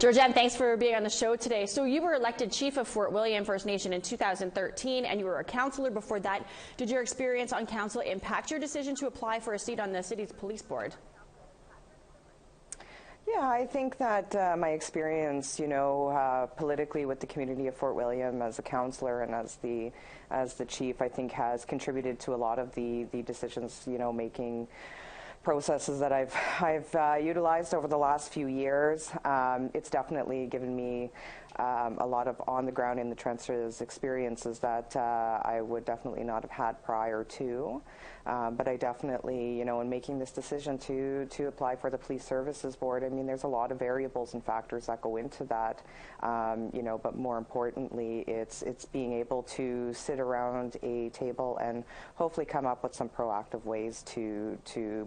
Georjann, thanks for being on the show today. So you were elected chief of Fort William First Nation in 2013, and you were a councillor before that. Did your experience on council impact your decision to apply for a seat on the city's police board? Yeah, I think that my experience, politically with the community of Fort William as a councillor and as the chief, I think has contributed to a lot of the decisions, making processes that I've utilized over the last few years. It's definitely given me a lot of on the ground in the trenches experiences that I would definitely not have had prior to. But I definitely, in making this decision to apply for the Police Services Board, I mean, there's a lot of variables and factors that go into that, but more importantly, it's being able to sit around a table and hopefully come up with some proactive ways to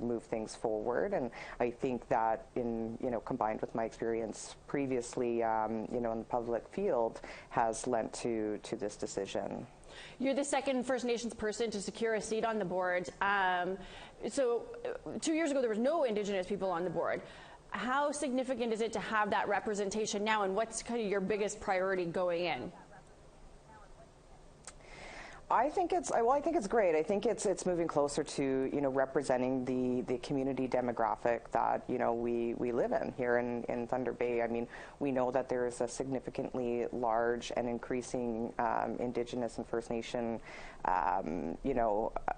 move things forward. And I think that combined with my experience previously, in the public field has lent to this decision. You're the second First Nations person to secure a seat on the board. So 2 years ago, there was no Indigenous people on the board. How significant is it to have that representation now, and what's kind of your biggest priority going in? I think it's great. I think it's moving closer to representing the community demographic that we live in here in Thunder Bay. I mean, we know that there is a significantly large and increasing Indigenous and First Nation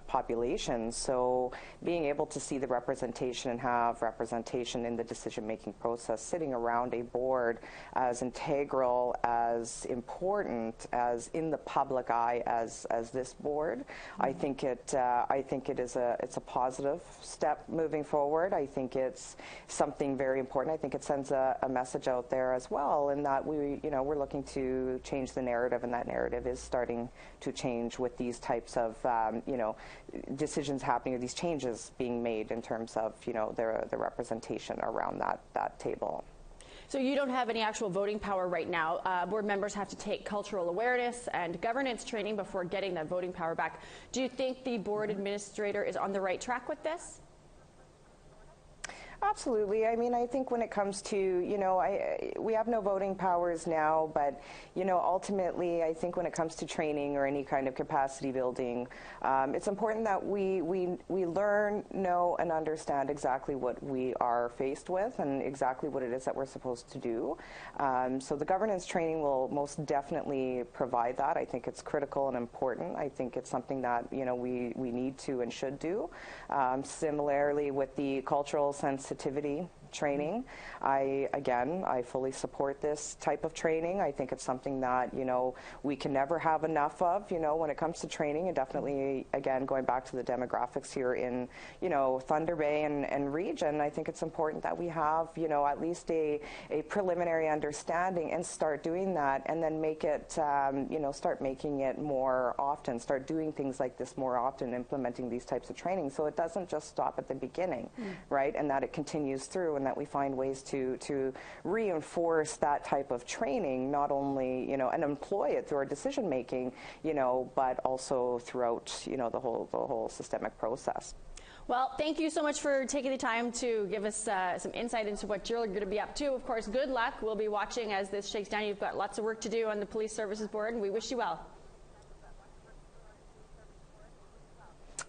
population. So being able to see the representation and have representation in the decision-making process, sitting around a board as integral, as important, as in the public eye as this board, I think it is a positive step moving forward. I think it's something very important. I think it sends a message out there as well, in that we're looking to change the narrative, and that narrative is starting to change with these types of decisions happening, or these changes being made in terms of the representation around that table. So you don't have any actual voting power right now. Board members have to take cultural awareness and governance training before getting that voting power back. Do you think the board administrator is on the right track with this? Absolutely. I mean, I think when it comes to, we have no voting powers now, but, ultimately, I think when it comes to training or any kind of capacity building, it's important that we learn, know, and understand exactly what we are faced with and exactly what it is that we're supposed to do. So the governance training will most definitely provide that. I think it's critical and important. I think it's something that, we need to and should do. Similarly, with the cultural sensitivity training, I fully support this type of training. I think it's something that we can never have enough of when it comes to training, and definitely, again, going back to the demographics here in Thunder Bay and region, I think it's important that we have at least a preliminary understanding and start doing that, and then make it start making it more often, start doing things like this more often, implementing these types of training, so it doesn't just stop at the beginning, right, and that it continues through, and that we find ways to reinforce that type of training, not only and employ it through our decision making, but also throughout the whole systemic process. Well, thank you so much for taking the time to give us some insight into what you're going to be up to. Of course, good luck. We'll be watching as this shakes down. You've got lots of work to do on the Police Services Board, and we wish you well.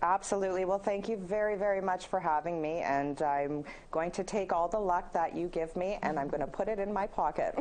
Absolutely. Well, thank you very, very much for having me, and I'm going to take all the luck that you give me, and I'm going to put it in my pocket.